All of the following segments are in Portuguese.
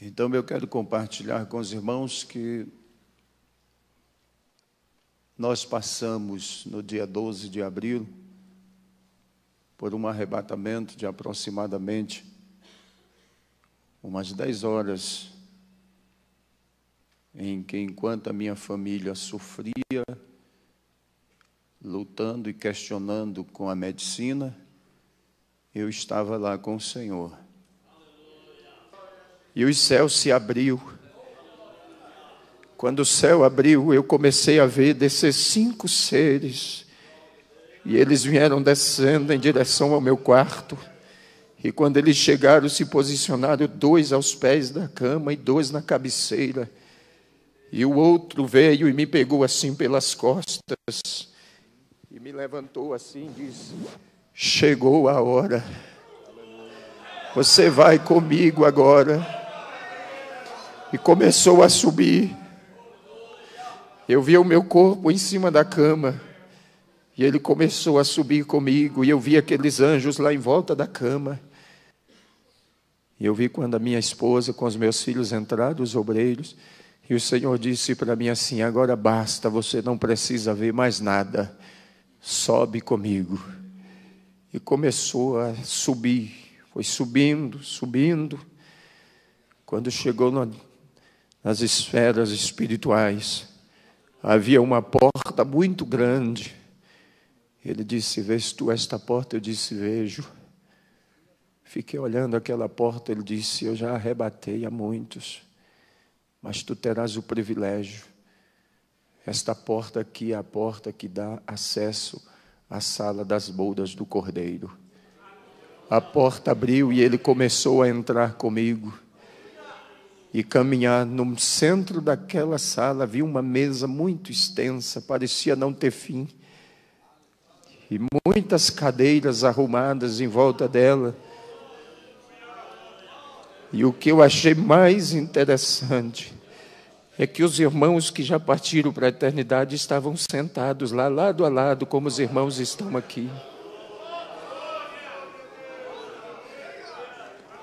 Então eu quero compartilhar com os irmãos que nós passamos no dia 12 de abril por um arrebatamento de aproximadamente umas 10 horas, em que, enquanto a minha família sofria, lutando e questionando com a medicina, eu estava lá com o Senhor. E os céus se abriu. Quando o céu abriu, eu comecei a ver descer 5 seres. E eles vieram descendo em direção ao meu quarto. E quando eles chegaram, se posicionaram 2 aos pés da cama e 2 na cabeceira. E o outro veio e me pegou assim pelas costas. E me levantou assim e disse: chegou a hora. Você vai comigo agora. E começou a subir. Eu vi o meu corpo em cima da cama. E ele começou a subir comigo. E eu vi aqueles anjos lá em volta da cama. E eu vi quando a minha esposa com os meus filhos entraram, os obreiros. E o Senhor disse para mim assim: agora basta, você não precisa ver mais nada. Sobe comigo. E começou a subir. Foi subindo, subindo. Quando chegou nas esferas espirituais, havia uma porta muito grande. Ele disse: vês tu esta porta? Eu disse: vejo. Fiquei olhando aquela porta. Ele disse: eu já arrebatei a muitos, mas tu terás o privilégio. Esta porta aqui é a porta que dá acesso à sala das bodas do Cordeiro. A porta abriu e ele começou a entrar comigo. E caminhar no centro daquela sala, havia uma mesa muito extensa, parecia não ter fim. E muitas cadeiras arrumadas em volta dela. E o que eu achei mais interessante é que os irmãos que já partiram para a eternidade estavam sentados lá, lado a lado, como os irmãos estão aqui.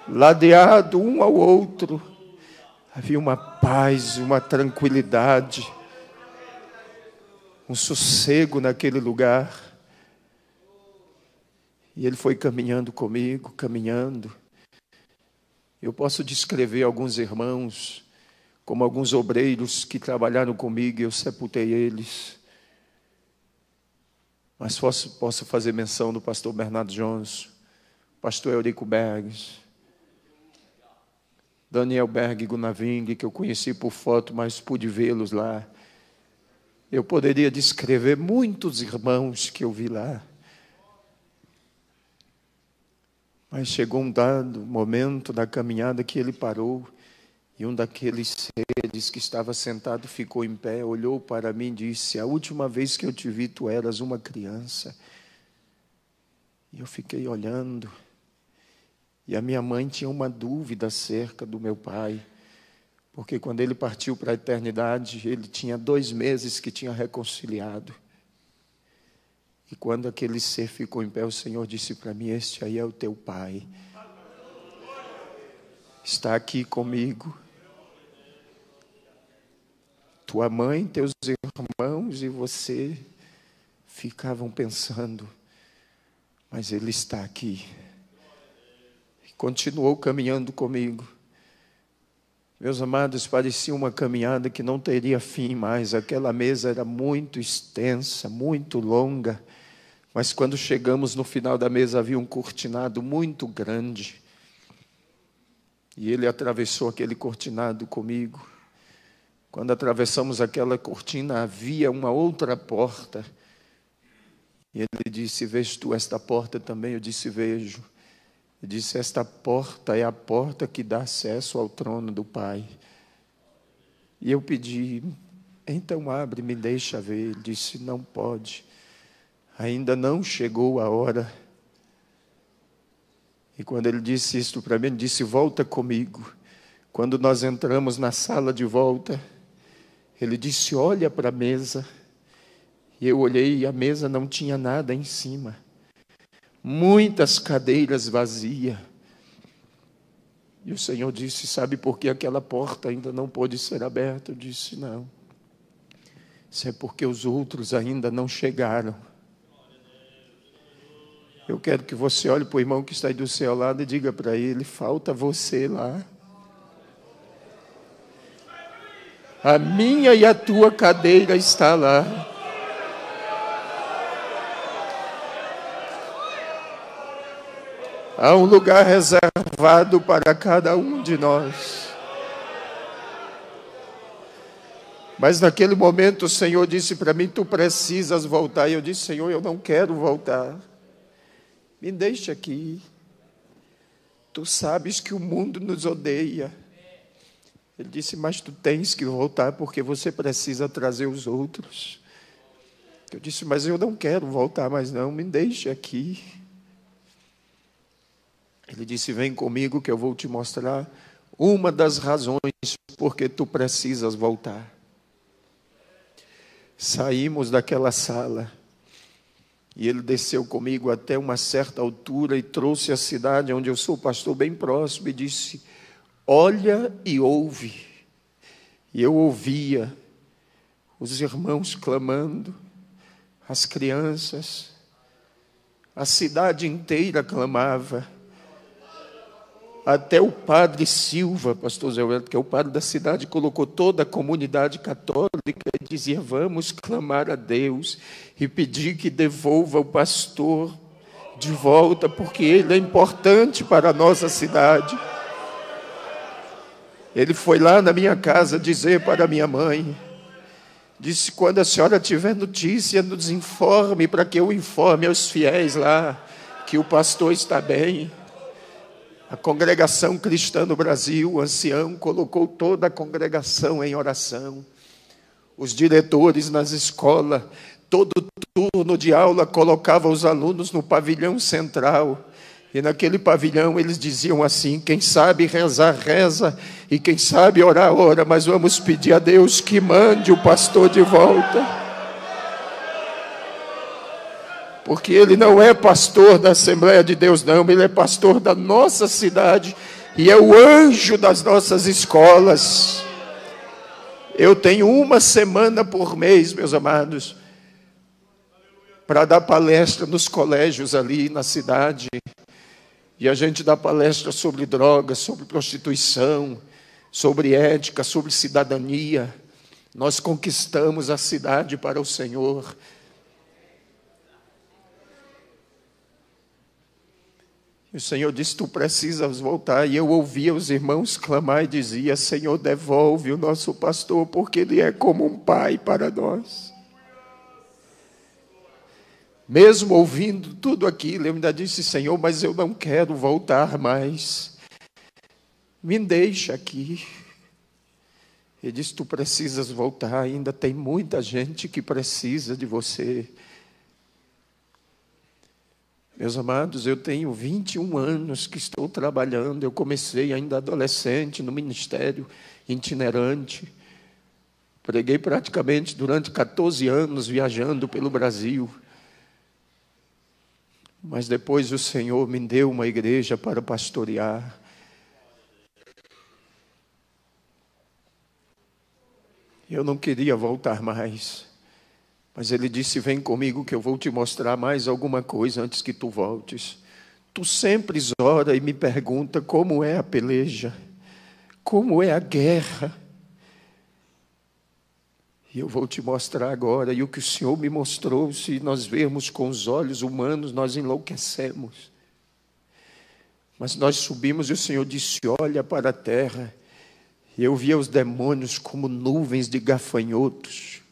Ladeado um ao outro. Havia uma paz, uma tranquilidade, um sossego naquele lugar. E ele foi caminhando comigo, caminhando. Eu posso descrever alguns irmãos, como alguns obreiros que trabalharam comigo, e eu sepultei eles. Mas posso fazer menção do pastor Bernardo Jones, pastor Eurico Berges, Daniel Berg Gunaving, que eu conheci por foto, mas pude vê-los lá. Eu poderia descrever muitos irmãos que eu vi lá. Mas chegou um dado momento da caminhada que ele parou, e um daqueles seres que estava sentado ficou em pé, olhou para mim e disse: a última vez que eu te vi, tu eras uma criança. E eu fiquei olhando. E a minha mãe tinha uma dúvida acerca do meu pai, porque quando ele partiu para a eternidade, ele tinha 2 meses que tinha reconciliado. E quando aquele ser ficou em pé, o Senhor disse para mim: este aí é o teu pai. Está aqui comigo. Tua mãe, teus irmãos e você ficavam pensando, mas ele está aqui. Continuou caminhando comigo. Meus amados, parecia uma caminhada que não teria fim mais. Aquela mesa era muito extensa, muito longa. Mas quando chegamos no final da mesa, havia um cortinado muito grande. E ele atravessou aquele cortinado comigo. Quando atravessamos aquela cortina, havia uma outra porta. E ele disse: vês tu esta porta também? Eu disse: vejo. Eu disse: esta porta é a porta que dá acesso ao trono do Pai. E eu pedi: então abre, me deixa ver. Ele disse: não pode, ainda não chegou a hora. E quando ele disse isto para mim, ele disse: volta comigo. Quando nós entramos na sala de volta, ele disse: olha para a mesa. E eu olhei e a mesa não tinha nada em cima. Muitas cadeiras vazias. E o Senhor disse: sabe por que aquela porta ainda não pôde ser aberta? Eu disse: não. Isso é porque os outros ainda não chegaram. Eu quero que você olhe para o irmão que está aí do seu lado e diga para ele: falta você lá. A minha e a tua cadeira está lá. Há um lugar reservado para cada um de nós. Mas naquele momento o Senhor disse para mim: tu precisas voltar. E eu disse: Senhor, eu não quero voltar. Me deixa aqui. Tu sabes que o mundo nos odeia. Ele disse: mas tu tens que voltar porque você precisa trazer os outros. Eu disse: mas eu não quero voltar mais não, me deixa aqui. Ele disse: vem comigo que eu vou te mostrar uma das razões porque tu precisas voltar. Saímos daquela sala e ele desceu comigo até uma certa altura e trouxe a cidade onde eu sou pastor bem próximo e disse: olha e ouve. E eu ouvia os irmãos clamando, as crianças, a cidade inteira clamava. Até o padre Silva, pastor Zé Roberto, que é o padre da cidade, colocou toda a comunidade católica e dizia: vamos clamar a Deus e pedir que devolva o pastor de volta, porque ele é importante para a nossa cidade. Ele foi lá na minha casa dizer para a minha mãe, disse: quando a senhora tiver notícia, nos informe, para que eu informe aos fiéis lá, que o pastor está bem. A congregação cristã no Brasil, o ancião, colocou toda a congregação em oração. Os diretores nas escolas, todo turno de aula, colocavam os alunos no pavilhão central. E naquele pavilhão eles diziam assim: quem sabe rezar, reza, e quem sabe orar, ora, mas vamos pedir a Deus que mande o pastor de volta. Porque ele não é pastor da Assembleia de Deus, não. Ele é pastor da nossa cidade e é o anjo das nossas escolas. Eu tenho uma semana por mês, meus amados, para dar palestra nos colégios ali na cidade. E a gente dá palestra sobre drogas, sobre prostituição, sobre ética, sobre cidadania. Nós conquistamos a cidade para o Senhor. O Senhor disse: tu precisas voltar. E eu ouvia os irmãos clamar e dizia: Senhor, devolve o nosso pastor, porque ele é como um pai para nós. Mesmo ouvindo tudo aquilo, eu ainda disse: Senhor, mas eu não quero voltar mais. Me deixa aqui. Ele disse: tu precisas voltar, ainda tem muita gente que precisa de você. Meus amados, eu tenho 21 anos que estou trabalhando. Eu comecei ainda adolescente no ministério itinerante. Preguei praticamente durante 14 anos viajando pelo Brasil. Mas depois o Senhor me deu uma igreja para pastorear. Eu não queria voltar mais. Mas ele disse: vem comigo que eu vou te mostrar mais alguma coisa antes que tu voltes. Tu sempre ora e me pergunta como é a peleja, como é a guerra. E eu vou te mostrar agora. E o que o Senhor me mostrou, se nós vermos com os olhos humanos, nós enlouquecemos. Mas nós subimos e o Senhor disse: olha para a terra. E eu via os demônios como nuvens de gafanhotos.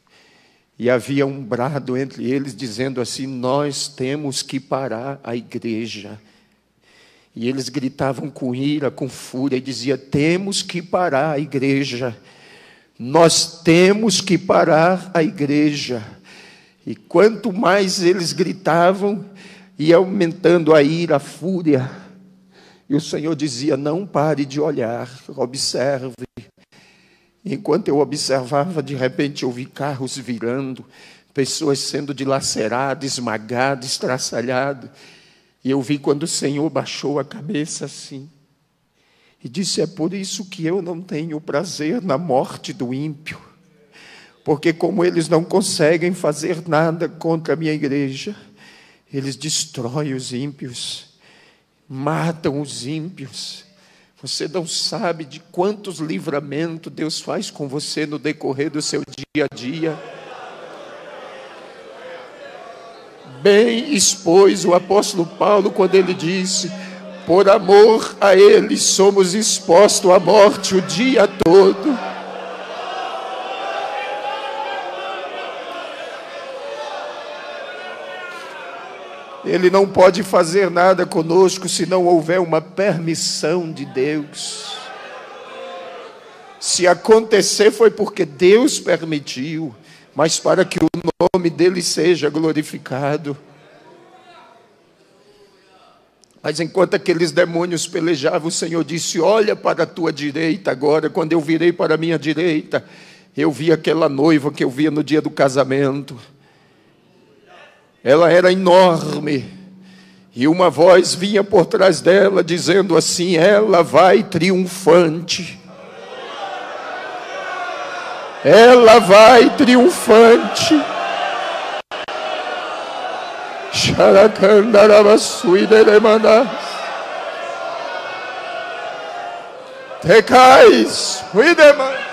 E havia um brado entre eles dizendo assim: nós temos que parar a igreja. E eles gritavam com ira, com fúria, e diziam: temos que parar a igreja. Nós temos que parar a igreja. E quanto mais eles gritavam, ia aumentando a ira, a fúria. E o Senhor dizia: não pare de olhar, observe. Enquanto eu observava, de repente eu vi carros virando, pessoas sendo dilaceradas, esmagadas, estraçalhadas. E eu vi quando o Senhor baixou a cabeça assim. E disse: é por isso que eu não tenho prazer na morte do ímpio, porque como eles não conseguem fazer nada contra a minha igreja, eles destroem os ímpios, matam os ímpios. Você não sabe de quantos livramentos Deus faz com você no decorrer do seu dia a dia. Bem expôs o apóstolo Paulo quando ele disse: por amor a ele somos expostos à morte o dia todo. Ele não pode fazer nada conosco se não houver uma permissão de Deus. Se acontecer foi porque Deus permitiu, mas para que o nome dele seja glorificado. Mas enquanto aqueles demônios pelejavam, o Senhor disse: olha para a tua direita agora. Quando eu virei para a minha direita, eu vi aquela noiva que eu via no dia do casamento. Ela era enorme, e uma voz vinha por trás dela, dizendo assim: ela vai triunfante. Ela vai triunfante. Xaracandarabassuideremanás. Tecais, uidemanás.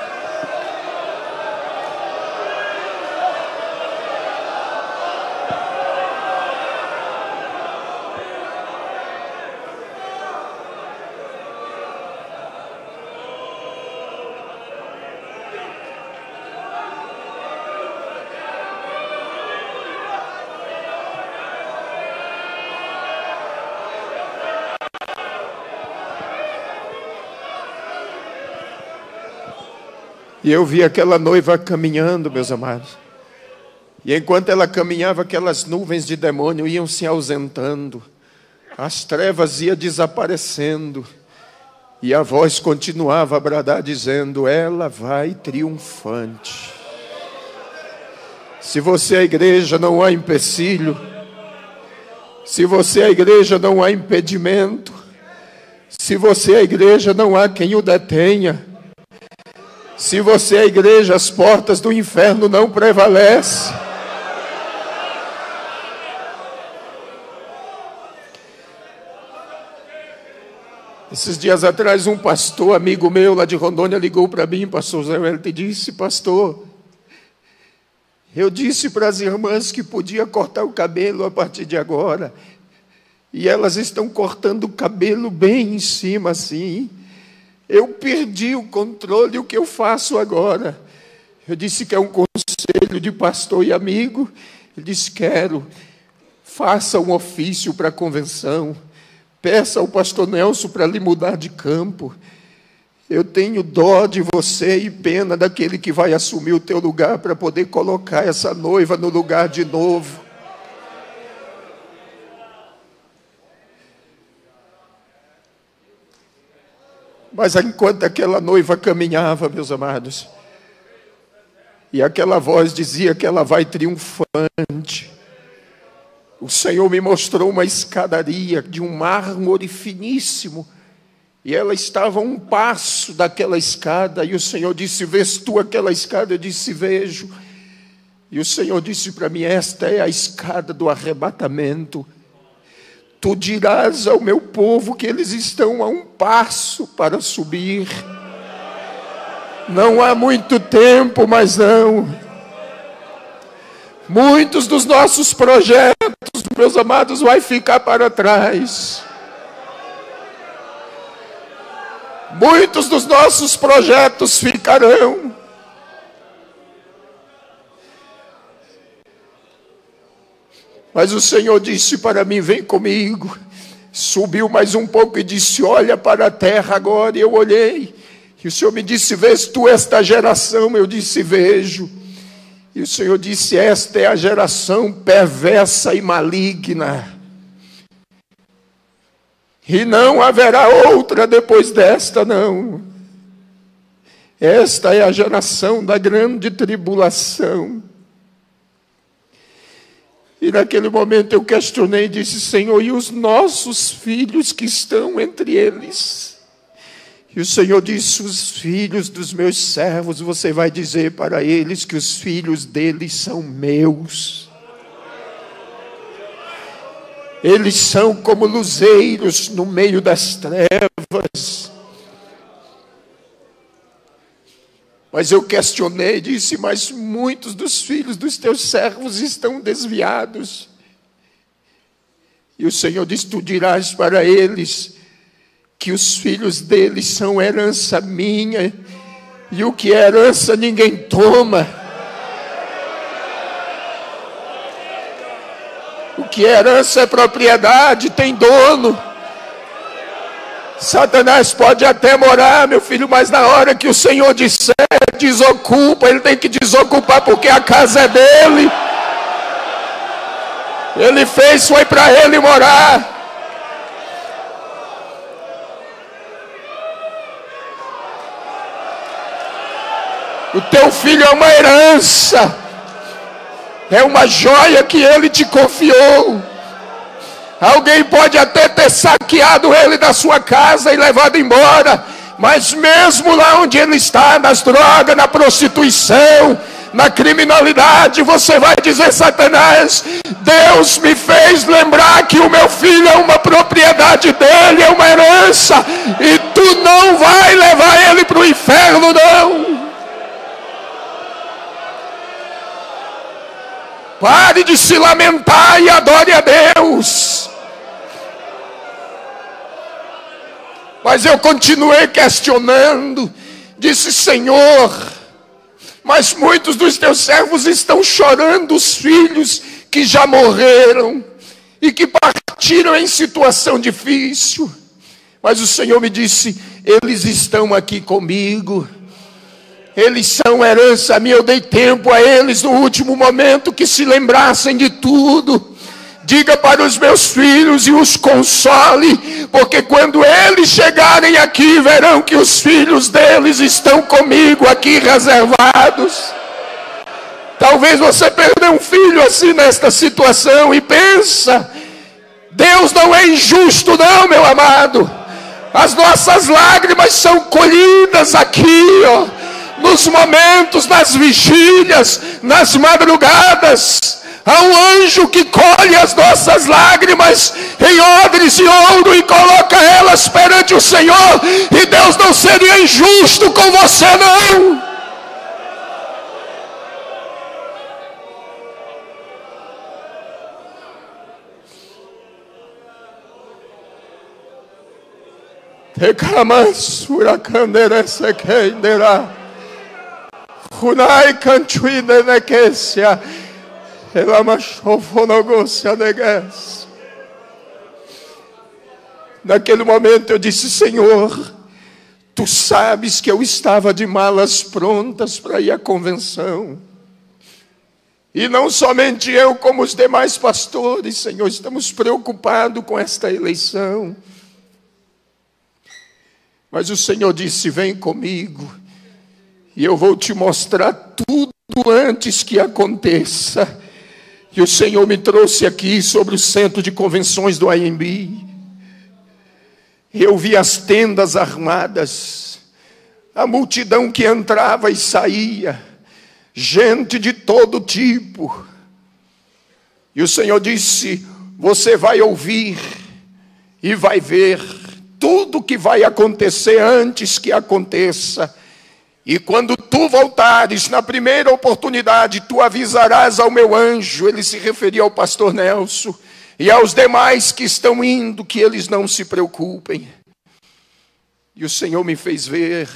E eu vi aquela noiva caminhando, meus amados. E enquanto ela caminhava, aquelas nuvens de demônio iam se ausentando. As trevas iam desaparecendo. E a voz continuava a bradar, dizendo: ela vai triunfante. Se você é a igreja, não há empecilho. Se você é a igreja, não há impedimento. Se você é a igreja, não há quem o detenha. Se você é a igreja, as portas do inferno não prevalecem. Esses dias atrás, um pastor, amigo meu lá de Rondônia, ligou para mim, pastor Zé Wellington, e disse: pastor, eu disse para as irmãs que podia cortar o cabelo a partir de agora, e elas estão cortando o cabelo bem em cima assim. Eu perdi o controle, o que eu faço agora? Eu disse que é um conselho de pastor e amigo. Ele disse: quero, faça um ofício para a convenção, peça ao pastor Nelson para lhe mudar de campo. Eu tenho dó de você e pena daquele que vai assumir o teu lugar para poder colocar essa noiva no lugar de novo. Mas enquanto aquela noiva caminhava, meus amados, e aquela voz dizia que ela vai triunfante, o Senhor me mostrou uma escadaria de um mármore finíssimo, e ela estava a um passo daquela escada, e o Senhor disse: vês tu aquela escada? Eu disse: vejo. E o Senhor disse para mim: esta é a escada do arrebatamento. Tu dirás ao meu povo que eles estão a um passo para subir. Não há muito tempo, mas não. Muitos dos nossos projetos, meus amados, vai ficar para trás. Muitos dos nossos projetos ficarão. Mas o Senhor disse para mim: vem comigo. Subiu mais um pouco e disse: olha para a terra agora. E eu olhei. E o Senhor me disse: vês tu esta geração? Eu disse: vejo. E o Senhor disse: esta é a geração perversa e maligna. E não haverá outra depois desta, não. Esta é a geração da grande tribulação. E naquele momento eu questionei e disse: Senhor, e os nossos filhos que estão entre eles? E o Senhor disse: os filhos dos meus servos, você vai dizer para eles que os filhos deles são meus. Eles são como luzeiros no meio das trevas. Mas eu questionei e disse: mas muitos dos filhos dos teus servos estão desviados. E o Senhor disse: tu dirás para eles que os filhos deles são herança minha, e o que é herança ninguém toma. O que é herança é propriedade, tem dono. Satanás pode até morar, meu filho, mas na hora que o Senhor disser desocupa, ele tem que desocupar, porque a casa é dele. Ele fez, foi para ele morar. O teu filho é uma herança, é uma joia que ele te confiou. Alguém pode até ter saqueado ele da sua casa e levado embora, mas mesmo lá onde ele está, nas drogas, na prostituição, na criminalidade, você vai dizer: Satanás, Deus me fez lembrar que o meu filho é uma propriedade dele, é uma herança, e tu não vai levar ele para o inferno, não. Pare de se lamentar e adore a Deus. Mas eu continuei questionando. Disse: Senhor, mas muitos dos teus servos estão chorando os filhos que já morreram e que partiram em situação difícil. Mas o Senhor me disse: eles estão aqui comigo. Eles são herança minha. Eu dei tempo a eles no último momento que se lembrassem de tudo. Diga para os meus filhos e os console, porque quando eles chegarem aqui, verão que os filhos deles estão comigo aqui reservados. Talvez você perdeu um filho assim nesta situação e pensa: Deus não é injusto não, meu amado. As nossas lágrimas são colhidas aqui, ó, nos momentos, nas vigílias, nas madrugadas. Há um anjo que colhe as nossas lágrimas em odres de ouro e coloca elas perante o Senhor. E Deus não seria injusto com você, não. Tekamansura kanderese kendera. Hunai cantuine nekesia. Naquele momento eu disse: Senhor, tu sabes que eu estava de malas prontas para ir à convenção. E não somente eu, como os demais pastores, Senhor, estamos preocupados com esta eleição. Mas o Senhor disse: vem comigo, e eu vou te mostrar tudo antes que aconteça. E o Senhor me trouxe aqui sobre o centro de convenções do AMB. Eu vi as tendas armadas, a multidão que entrava e saía, gente de todo tipo. E o Senhor disse: você vai ouvir e vai ver tudo que vai acontecer antes que aconteça. E quando tu voltares, na primeira oportunidade, tu avisarás ao meu anjo. Ele se referia ao pastor Nelson e aos demais que estão indo, que eles não se preocupem. E o Senhor me fez ver.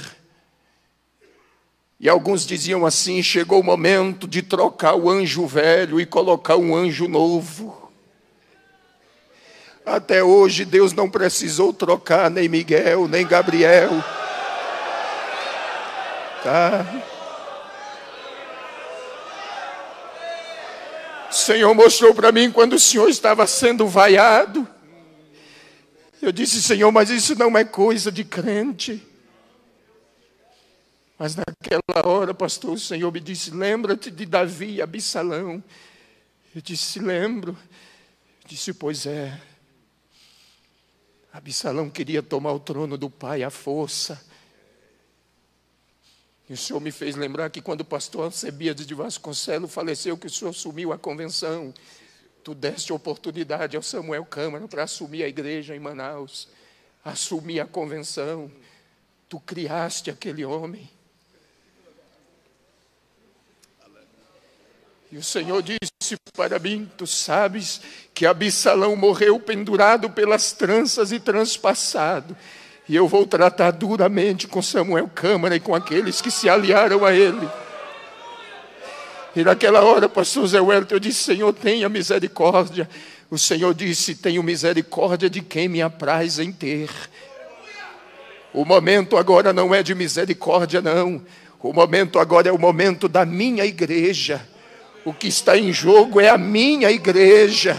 E alguns diziam assim: chegou o momento de trocar o anjo velho e colocar um anjo novo. Até hoje Deus não precisou trocar nem Miguel, nem Gabriel. O Senhor mostrou para mim quando o Senhor estava sendo vaiado. Eu disse: Senhor, mas isso não é coisa de crente. Mas naquela hora, pastor, o Senhor me disse: lembra-te de Davi e Absalão. Eu disse: lembro. Eu disse: pois é. Absalão queria tomar o trono do pai à força. E o Senhor me fez lembrar que quando o pastor Alcebiades de Vasconcelos faleceu, que o Senhor assumiu a convenção, tu deste oportunidade ao Samuel Câmara para assumir a igreja em Manaus, assumir a convenção. Tu criaste aquele homem. E o Senhor disse para mim, tu sabes que Absalão morreu pendurado pelas tranças e transpassado. E eu vou tratar duramente com Samuel Câmara e com aqueles que se aliaram a ele. E naquela hora, pastor Zé Wellington, eu disse, Senhor, tenha misericórdia. O Senhor disse, tenho misericórdia de quem me apraz em ter. O momento agora não é de misericórdia, não. O momento agora é o momento da minha igreja. O que está em jogo é a minha igreja.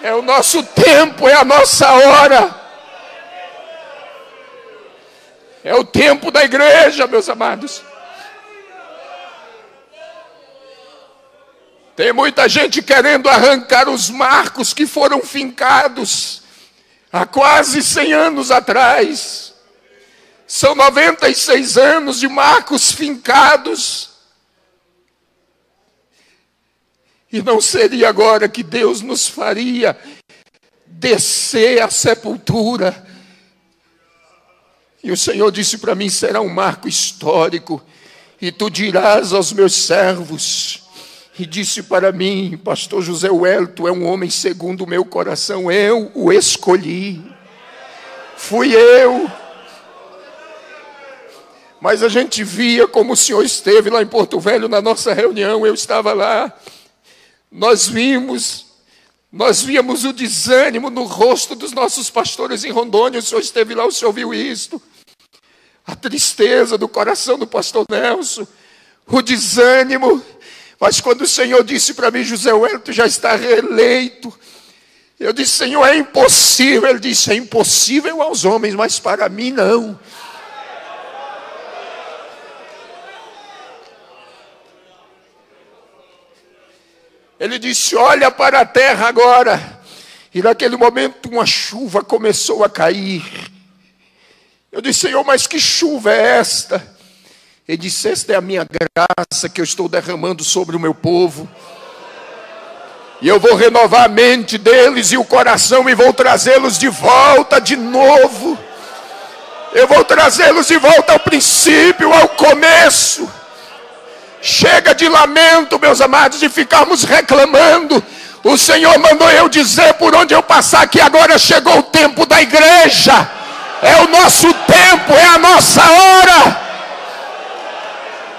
É o nosso tempo, é a nossa hora. É o tempo da igreja, meus amados. Tem muita gente querendo arrancar os marcos que foram fincados há quase 100 anos atrás. São 96 anos de marcos fincados. E não seria agora que Deus nos faria descer à sepultura. E o Senhor disse para mim, será um marco histórico. E tu dirás aos meus servos. E disse para mim, pastor José Wellington é um homem segundo o meu coração. Eu o escolhi. Fui eu. Mas a gente via como o Senhor esteve lá em Porto Velho na nossa reunião. Eu estava lá. Nós víamos o desânimo no rosto dos nossos pastores em Rondônia. O Senhor esteve lá, o Senhor viu isto. A tristeza do coração do pastor Nelson. O desânimo. Mas quando o Senhor disse para mim, José Wellington já está reeleito. Eu disse, Senhor, é impossível. Ele disse, é impossível aos homens, mas para mim não. Ele disse, olha para a terra agora. E naquele momento uma chuva começou a cair. Eu disse, Senhor, mas que chuva é esta? Ele disse, esta é a minha graça que eu estou derramando sobre o meu povo. E eu vou renovar a mente deles e o coração e vou trazê-los de volta de novo. Eu vou trazê-los de volta ao princípio, ao começo. Chega de lamento, meus amados, de ficarmos reclamando. O Senhor mandou eu dizer por onde eu passar que agora chegou o tempo da igreja. É o nosso tempo, é a nossa hora.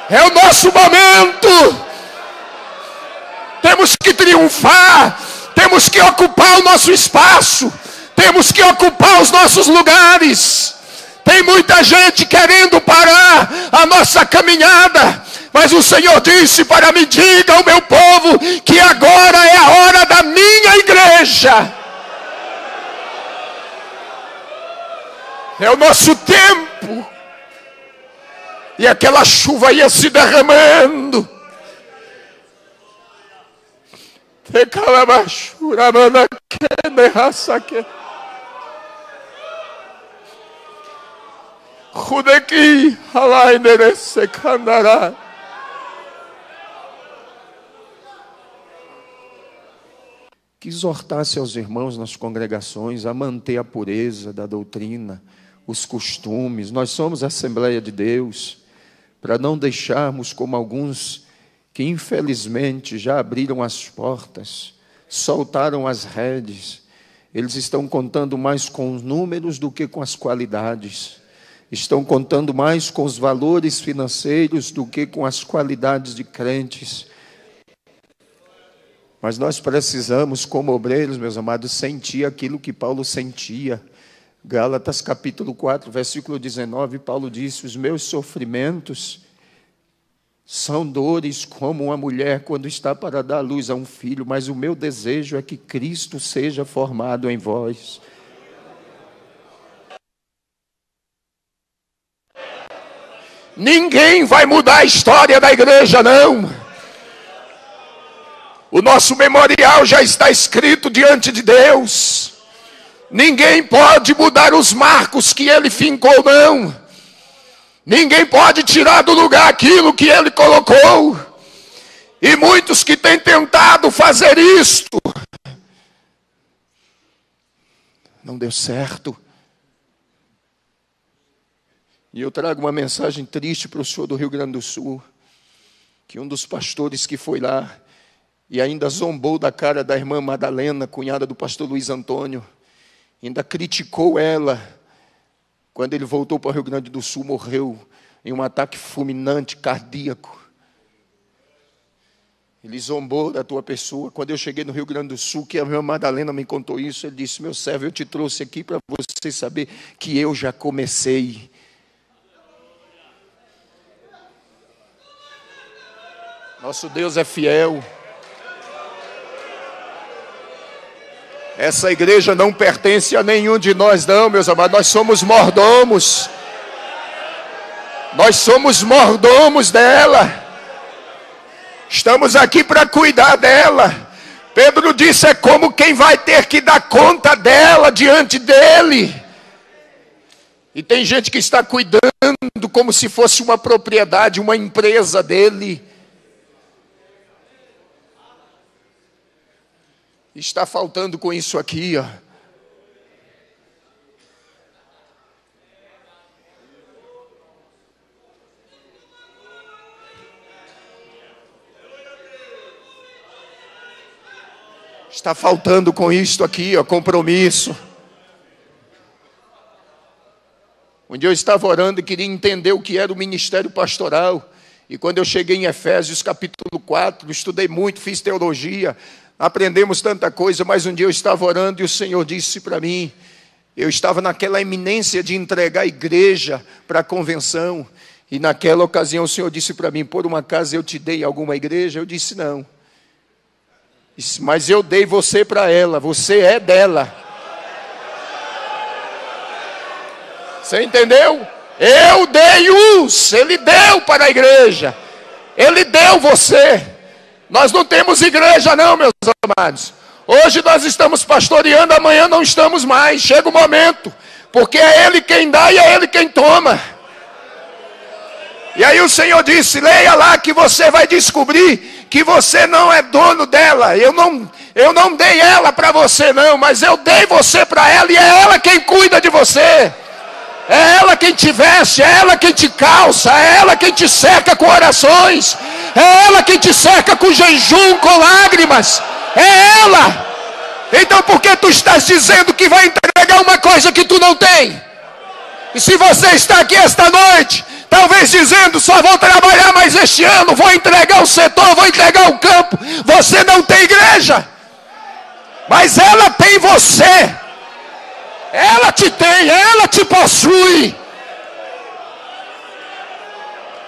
É o nosso momento. Temos que triunfar. Temos que ocupar o nosso espaço. Temos que ocupar os nossos lugares. Tem muita gente querendo parar a nossa caminhada. Mas o Senhor disse para mim, diga ao meu povo que agora é a hora da minha igreja. É o nosso tempo. E aquela chuva ia se derramando. Que exortasse aos irmãos nas congregações a manter a pureza da doutrina, os costumes. Nós somos a Assembleia de Deus, para não deixarmos como alguns que infelizmente já abriram as portas, soltaram as redes. Eles estão contando mais com os números do que com as qualidades. Estão contando mais com os valores financeiros do que com as qualidades de crentes. Mas nós precisamos, como obreiros, meus amados, sentir aquilo que Paulo sentia. Gálatas capítulo 4, versículo 19, Paulo disse, os meus sofrimentos são dores como uma mulher quando está para dar luz a um filho, mas o meu desejo é que Cristo seja formado em vós. Ninguém vai mudar a história da igreja, não. O nosso memorial já está escrito diante de Deus. Ninguém pode mudar os marcos que Ele fincou, não. Ninguém pode tirar do lugar aquilo que Ele colocou. E muitos que têm tentado fazer isto, não deu certo. E eu trago uma mensagem triste para o senhor do Rio Grande do Sul, que um dos pastores que foi lá, e ainda zombou da cara da irmã Madalena, cunhada do pastor Luiz Antônio, ainda criticou ela, quando ele voltou para o Rio Grande do Sul, morreu em um ataque fulminante, cardíaco. Ele zombou da tua pessoa. Quando eu cheguei no Rio Grande do Sul, que a minha Madalena me contou isso, ele disse: meu servo, eu te trouxe aqui para você saber que eu já comecei. Nosso Deus é fiel. Essa igreja não pertence a nenhum de nós, não, meus amados. Nós somos mordomos. Nós somos mordomos dela. Estamos aqui para cuidar dela. Pedro disse: é como quem vai ter que dar conta dela diante dele. E tem gente que está cuidando como se fosse uma propriedade, uma empresa dele. Está faltando com isso aqui, ó. Está faltando com isto aqui, ó, compromisso. Um dia eu estava orando e queria entender o que era o ministério pastoral. E quando eu cheguei em Efésios capítulo 4, estudei muito, fiz teologia, aprendemos tanta coisa, mas um dia eu estava orando e o Senhor disse para mim, eu estava naquela iminência de entregar a igreja para a convenção, e naquela ocasião o Senhor disse para mim: por uma acaso eu te dei alguma igreja? Eu disse: não. Disse: mas eu dei você para ela, você é dela. Você entendeu? Eu dei ele deu para a igreja, ele deu você. Nós não temos igreja não, meus amados. Hoje nós estamos pastoreando, amanhã não estamos mais. Chega o momento, porque é Ele quem dá e é Ele quem toma. E aí o Senhor disse: leia lá que você vai descobrir que você não é dono dela. Eu não dei ela para você não, mas eu dei você para ela, e é ela quem cuida de você. É ela quem te veste, é ela quem te calça, é ela quem te cerca com orações, é ela quem te cerca com jejum, com lágrimas, é ela. Então por que tu estás dizendo que vai entregar uma coisa que tu não tem? E se você está aqui esta noite, talvez dizendo: só vou trabalhar mais este ano, vou entregar o setor, vou entregar o campo, você não tem igreja, mas ela tem você. Ela te tem, ela te possui.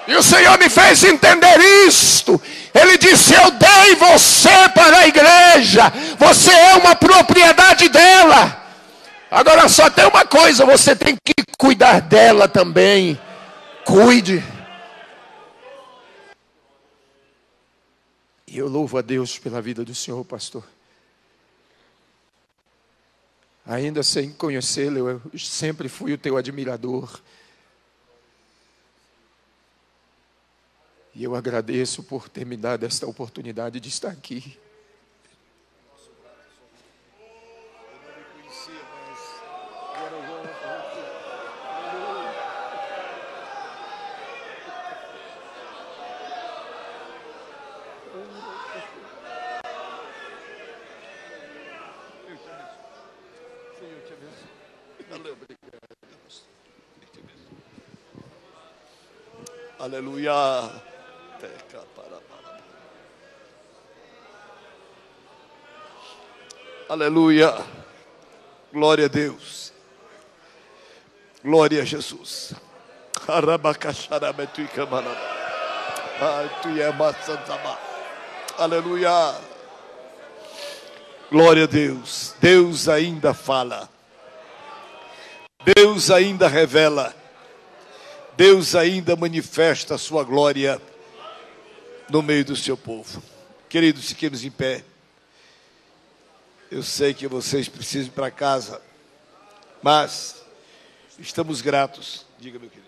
E o Senhor me fez entender isto. Ele disse: eu dei você para a igreja, você é uma propriedade dela. Agora só tem uma coisa, você tem que cuidar dela também. Cuide. E eu louvo a Deus pela vida do senhor, pastor. Ainda sem conhecê-lo, eu sempre fui o teu admirador. E eu agradeço por ter me dado esta oportunidade de estar aqui. Aleluia. Aleluia. Glória a Deus. Glória a Jesus. Aleluia. Glória a Deus. Deus ainda fala. Deus ainda revela. Deus ainda manifesta a sua glória no meio do seu povo. Queridos, fiquemos em pé. Eu sei que vocês precisam ir para casa, mas estamos gratos. Diga, meu querido.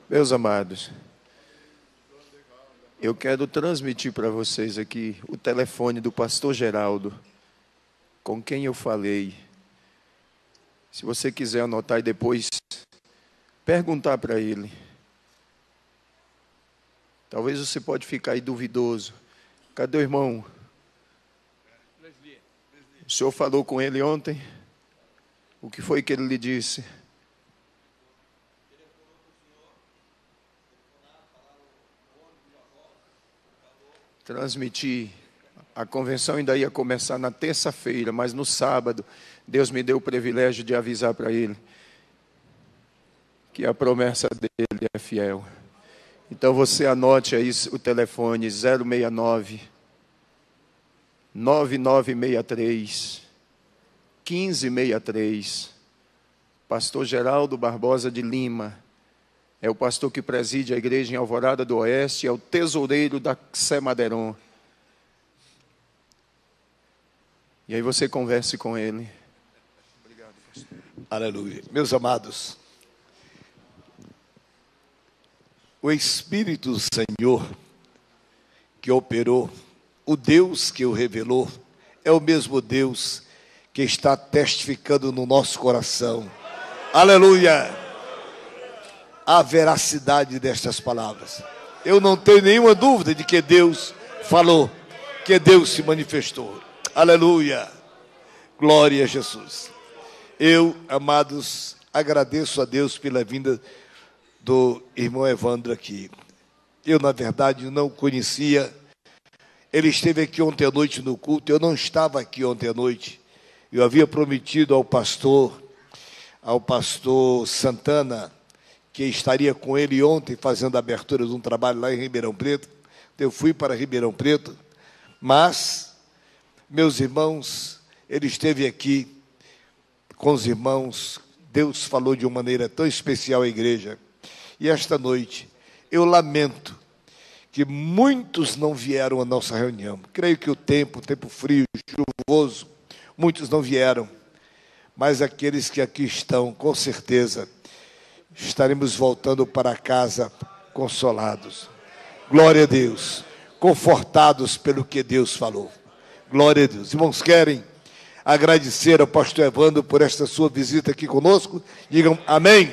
Meus amados, eu quero transmitir para vocês aqui o telefone do pastor Geraldo, com quem eu falei. Se você quiser anotar e depois perguntar para ele. Talvez você pode ficar aí duvidoso. Cadê o irmão? O senhor falou com ele ontem? O que foi que ele lhe disse? Transmitir. A convenção ainda ia começar na terça-feira, mas no sábado, Deus me deu o privilégio de avisar para ele que a promessa dele é fiel. Então você anote aí o telefone 069 9963 1563. Pastor Geraldo Barbosa de Lima. É o pastor que preside a igreja em Alvorada do Oeste, é o tesoureiro da Sé Madeiron. E aí você converse com ele. Obrigado, pastor. Aleluia. Meus amados, o Espírito do Senhor que operou, o Deus que o revelou, é o mesmo Deus que está testificando no nosso coração. Aleluia! A veracidade destas palavras. Eu não tenho nenhuma dúvida de que Deus falou, que Deus se manifestou. Aleluia! Glória a Jesus. Eu, amados, agradeço a Deus pela vinda do irmão Evandro aqui. Eu, na verdade, não o conhecia. Ele esteve aqui ontem à noite no culto. Eu não estava aqui ontem à noite. Eu havia prometido ao pastor Santana, que estaria com ele ontem fazendo a abertura de um trabalho lá em Ribeirão Preto. Eu fui para Ribeirão Preto, mas, meus irmãos, ele esteve aqui com os irmãos. Deus falou de uma maneira tão especial à igreja. E esta noite, eu lamento que muitos não vieram à nossa reunião. Creio que o tempo frio, chuvoso, muitos não vieram. Mas aqueles que aqui estão, com certeza, estaremos voltando para casa consolados. Glória a Deus. Confortados pelo que Deus falou. Glória a Deus. Irmãos, querem agradecer ao pastor Evandro por esta sua visita aqui conosco? Digam amém.